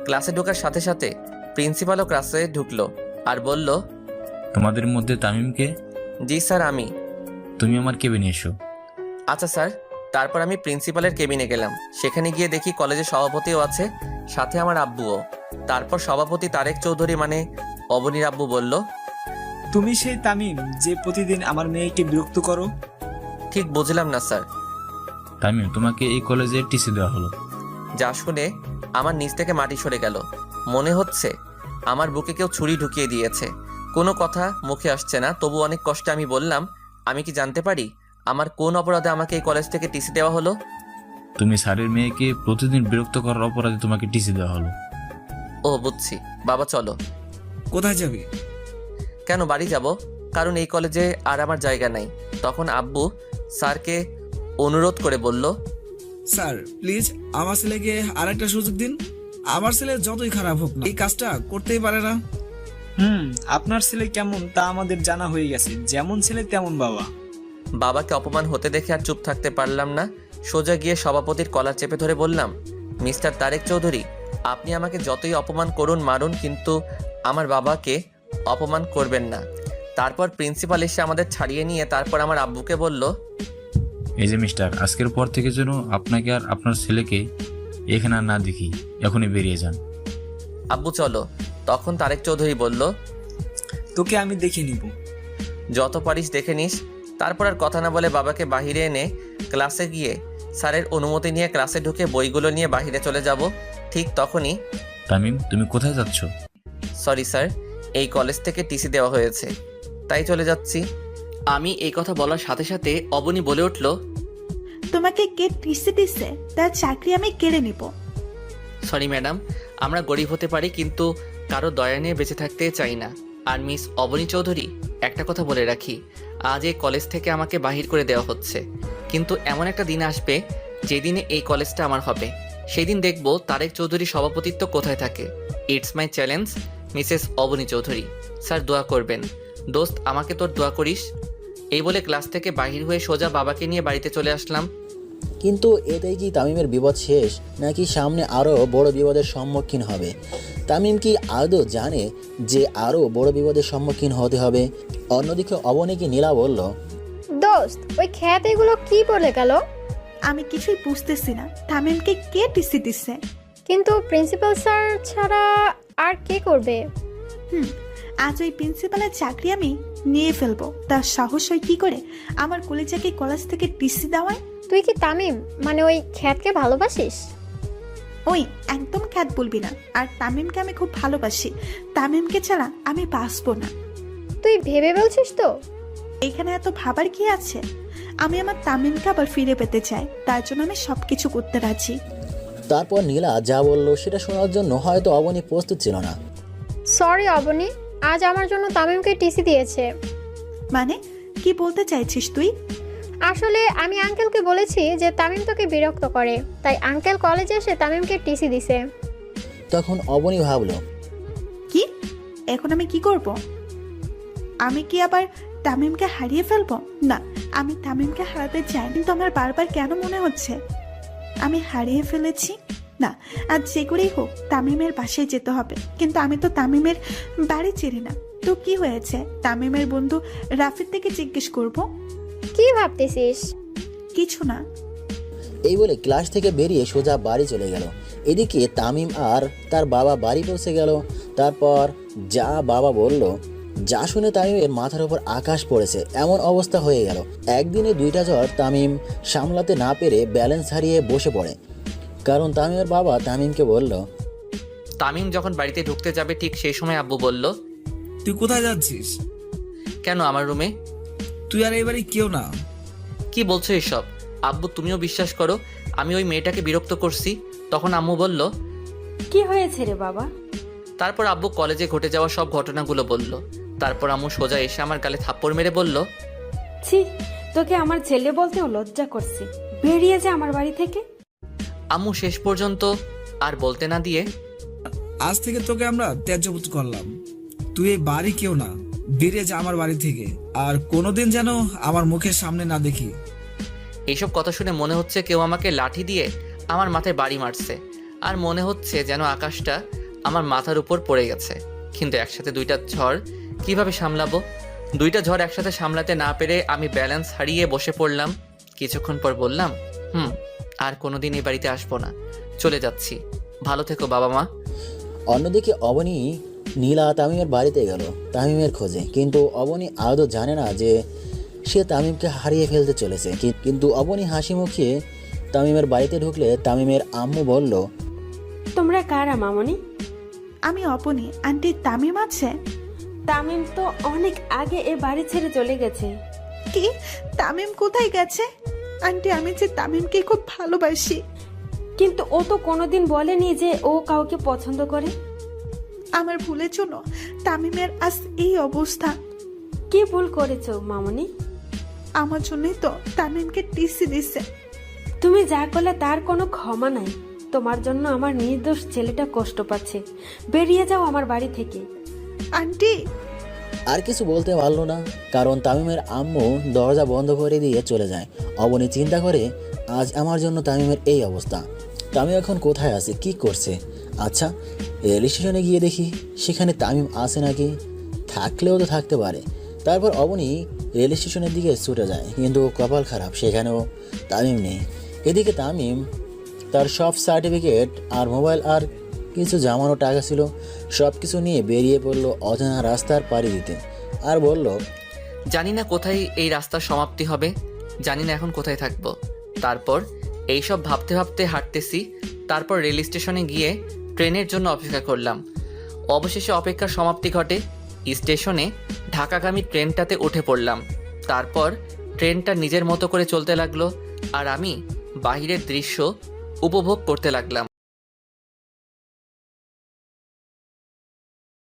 ক্লাসে ঢোকার সাথে সাথে প্রিন্সিপালও ক্লাসে ঢুকলো আর বলল, তোমাদের মধ্যে তামিমকে? জি স্যার, আমি। তুমি আমার কেবিনে এসো। আচ্ছা স্যার। তারপর আমি প্রিন্সিপালের কেবিনে গেলাম। সেখানে গিয়ে দেখি কলেজের সভাপতিও আছে, সাথে আমার আব্বুও। তারপর সভাপতি তারেক চৌধুরী মানে অবনীর আব্বু বলল, তুমি সেই তামিম যে প্রতিদিন আমার মেয়েকে বিরক্ত করো? ঠিক বুঝলাম না স্যার। তামিম, তোমাকে এই কলেজে টিসি দেওয়া হলো। যা শুনে আমার নিচ থেকে মাটি সরে গেল। মনে হচ্ছে আমার বুকে কেউ ছুরি ঢুকিয়ে দিয়েছে। কোনো কথা মুখে আসছে না, তবু অনেক কষ্টে আমি বললাম, আমি কি জানতে পারি আমার কোন অপরাধে আমাকে এই কলেজ থেকে টিসি দেওয়া হলো? তুমি স্যারের মেয়েকে প্রতিদিন বিরক্ত করার অপরাধে তোমাকে টিসি দেওয়া হলো। ও বুঝছি। বাবা চলো। কোথায় যাবে? কেন বাড়ি যাব? কারণ এই কলেজে আর আমার জায়গা নাই। তখন আব্বু স্যারকে অনুরোধ করে বলল, স্যার প্লিজ আমার ছেলেকে আরেকটা সুযোগ দিন। আমার ছেলে যতই খারাপ হোক না এই কাজটা করতেই পারে না। আপনার ছেলে কেমন তা আমাদের জানা হয়ে গেছে, যেমন ছেলে তেমন বাবা। বাবাকে অপমান হতে দেখে আর চুপ থাকতে পারলাম না। সোজা গিয়ে সভাপতির কলার চেপে ধরে বললাম, মিস্টার তারেক চৌধুরী, আপনি আমাকে যতই অপমান করুন মারুন, কিন্তু আমার বাবাকে অপমান করবেন না। তারপর প্রিন্সিপাল এসে আমাদের ছাড়িয়ে নিয়ে তারপর আমার আব্বুকে বলল, এই যে মিস্টার, আজকের পর থেকে যেন আপনাকে আর আপনার ছেলেকে এখানে আর না দেখি, এখনই বেরিয়ে যান। আব্বু চলো। তখন তারেক চৌধুরী বলল, তোকে আমি দেখে নিব। যত পারিস দেখে নিস। তারপর আর কথা না বলে বাবাকে বাহিরে এনে ক্লাসে গিয়ে স্যারের অনুমতি নিয়ে ক্লাসে ঢুকে বইগুলো নিয়ে বাহিরে চলে যাব। ঠিক তখনই, তামিম, তুমি কোথায় যাচ্ছ? সরি স্যার, এই কলেজ থেকে টিসি দেওয়া হয়েছে, তাই চলে যাচ্ছি। আমি এই কথা বলার সাথে সাথে অবনী বলে উঠল, তোমাকে কে টিসি দিছে? তার চাকরি আমি কেড়ে নিব। সরি ম্যাডাম, আমরা গরিব হতে পারি কিন্তু কারো দয়া নিয়ে বেঁচে থাকতে চাই না। আর মিস অবনী চৌধুরী, একটা কথা বলে রাখি, আজ এই কলেজ থেকে আমাকে বাহির করে দেওয়া হচ্ছে, কিন্তু এমন একটা দিন আসবে যেদিনে এই কলেজটা আমার হবে। সেই দিন দেখব তারেক চৌধুরী সভাপতিত্ব কোথায় থাকে। It's my challenge, Mrs Aboni Chowdhury. Sir দোয়া করবেন। দোস্ত, আমাকে তোর দোয়া করিস। এই বলে ক্লাস থেকে বাহির হয়ে সোজা বাবাকে নিয়ে বাড়িতে চলে আসলাম। কিন্তু এতেই কি তামিমের বিপদ শেষ, নাকি সামনে আরও বড় বিপদের সম্মুখীন হবে? তামিম কি আদৌ জানে যে আরও বড় বিপদের সম্মুখীন হতে হবে? অন্যদিকে অবনীকে নীলা বলল, দোস্ত, ওই খ্যাত এগুলো কি বলে গেল? আমি কিছুই বুঝতেছি না, তামিমকে কে টিসি দিছে? কিন্তু প্রিন্সিপাল স্যার ছাড়া আর কে করবে? আজ ওই প্রিন্সিপালের চাকরি আমি নিয়ে ফেলবো। তার সাহস হয় কি করে আমার কলেজাকে কলেজ থেকে টিসি দেওয়ায়? তুই কি তামিম মানে ওই খ্যাতকে ভালোবাসিস? ওই একদম খ্যাত বলবি না। আর তামিমকে আমি খুব ভালোবাসি। তামিমকে ছাড়া আমি বাঁচবো না। তুই ভেবে বলছিস তো? এখানে এত ভাবার কি আছে? আমি আমার তামিমকে আবার ফিরে পেতে চাই, তার জন্য আমি সবকিছু করতে রাজি। তারপর নীলা যা বলল সেটা শোনার জন্য হয়তো অবনী প্রস্তুত ছিল না। সরি অবনী, আজ আমার জন্য তামিমকে টিসি দিয়েছে। মানে কি বলতে চাইছিস তুই? আসলে আমি আঙ্কেলকে বলেছি যে তামিম তোকে বিরক্ত করে, তাই আঙ্কেল কলেজে এসে তামিমকে টিসি দিছে। তখন অবনী ভাবল, কি এখন আমি কি করব? আমি কি আবার তামিমকে হারিয়ে ফেলবো? না, আমি তামিমকে হারাতে চাই, কিন্তু আমার বারবার কেন মনে হচ্ছে আমি হারিয়ে ফেলেছি। না, আজ যে করেই হোক তামিমের বাসায় যেতে হবে। কিন্তু আমি তো তামিমের বাড়ি চিনি না। তো কি হয়েছে? তামিমের বন্ধু রাফির থেকে জিজ্ঞেস করব। কি ভাবতেছিস? কিছু না। এই বলে ক্লাস থেকে বেরিয়ে সোজা বাড়ি চলে গেল। এদিকে তামিম আর তার বাবা বাড়ি পৌঁছে গেল। তারপর যা বাবা বলল, যা শুনে তামিমের মাথার উপর আকাশ পড়েছে এমন অবস্থা হয়ে গেল। একদিনে দুইটা জ্বর তামিম সামলাতে না পেরে ব্যালেন্স হারিয়ে বসে পড়ে। কারণ তামিমের বাবা তামিমকে বলল, তামিম যখন বাড়িতে ঢুকতে যাবে ঠিক সেই সময় আব্বু বলল, তুই কোথায় যাচ্ছিস? কেন আমার রুমে? তুই আর এবারে কেউ না। কি বলছো এসব? আব্বু তুমিও বিশ্বাস করো আমি ওই মেয়েটাকে বিরক্ত করছি? তখন আম্মু বলল, কি হয়েছে রে বাবা? তারপর আব্বু কলেজে ঘটে যাওয়া সব ঘটনাগুলো বলল। তারপর আম্মু সোজা এসে আমার গালে থাপ্পড় মেরে বলল, ছি, তোকে আমার ছেলে বলতেও লজ্জা করছে, বেরিয়ে যা আমার বাড়ি থেকে। আম্মু শেষ পর্যন্ত আর বলতে না দিয়ে, আজ থেকে তোকে আমরা ত্যায্যপুত করলাম। তুই এই বাড়ি কেউ না, বেরিয়ে যা আমার বাড়ি থেকে। আর কোনোদিন যেন আমার মুখের সামনে না দেখি। এইসব কথা শুনে মনে হচ্ছে কেউ আমাকে লাঠি দিয়ে আমার মাথায় বাড়ি মারছে। আর মনে হচ্ছে যেন আকাশটা আমার মাথার উপর পড়ে গেছে। কিন্তু একসাথে দুইটা ঝড় কিভাবে সামলাবো? দুইটা ঝড় একসাথে সামলাতে না পেরে আমি ব্যালেন্স হারিয়ে বসে পড়লাম। কিছুক্ষণ পর বললাম, আর কোনোদিন এই বাড়িতে আসবো না, চলে যাচ্ছি। ভালো থেকো বাবা মা। অন্যদিকে অবনী নীলা তামিমের বাড়িতে গেল তামিমের খোঁজে, কিন্তু অবনী আদৌ জানে না যে সে তামিমকে হারিয়ে ফেলতে চলেছে। কিন্তু অবনী হাসি মুখিয়ে তামিমের বাড়িতে ঢুকলে তামিমের আম্মু বলল, তোমরা কারা মামনি? আমি অপনি। আন্টি তামিম আছে? তামিম তো অনেক আগে এ বাড়ি ছেড়ে চলে গেছে। কি? তামিম কোথায় গেছে? আন্টি আমি যে তামিমকে খুব ভালোবাসি। কিন্তু ও তো কোনোদিন বলেনি যে ও কাউকে পছন্দ করে। আমার ভুলের জন্য তামিমের আজ এই অবস্থা। কি ভুল করেছো মামনি? আমার জন্যই তো তামিমকে টিসি দিছে। তুমি যা করলে তার কোনো ক্ষমা নাই। তোমার জন্য আমার নির্দোষ ছেলেটা কষ্ট পাচ্ছে। বেরিয়ে যাও আমার বাড়ি থেকে। আন্টি আর কিছু বলতে পারলো না, কারণ তামিমের আম্মু দরজা বন্ধ করে দিয়ে চলে যায়। অবনী চিন্তা করে, আজ আমার জন্য তামিমের এই অবস্থা। তামিম এখন কোথায় আছে, কি করছে? আচ্ছা, রেল স্টেশনে গিয়ে দেখি সেখানে তামিম আছে নাকি। থাকলেও তো থাকতে পারে। তারপর অবনী রেল স্টেশনের দিকে ছুটে যায়, কিন্তু কপাল খারাপ, সেখানেও তামিম নেই। এদিকে তামিম তার সব সার্টিফিকেট আর মোবাইল আর কিছু জামানো টাকা ছিল সব কিছু নিয়ে বেরিয়ে পড়লো অজানা রাস্তার পাড়ি দিতে। আর বলল, জানি না কোথায় এই রাস্তার সমাপ্তি হবে, জানি না এখন কোথায় থাকবো। তারপর এইসব ভাবতে ভাবতে হাঁটতেছি। তারপর রেল স্টেশনে গিয়ে ট্রেনের জন্য অপেক্ষা করলাম। অবশেষে অপেক্ষার সমাপ্তি ঘটে। স্টেশনে ঢাকাগামী ট্রেনটাতে উঠে পড়লাম। তারপর ট্রেনটা নিজের মতো করে চলতে লাগলো আর আমি বাহিরের দৃশ্য উপভোগ করতে লাগলাম।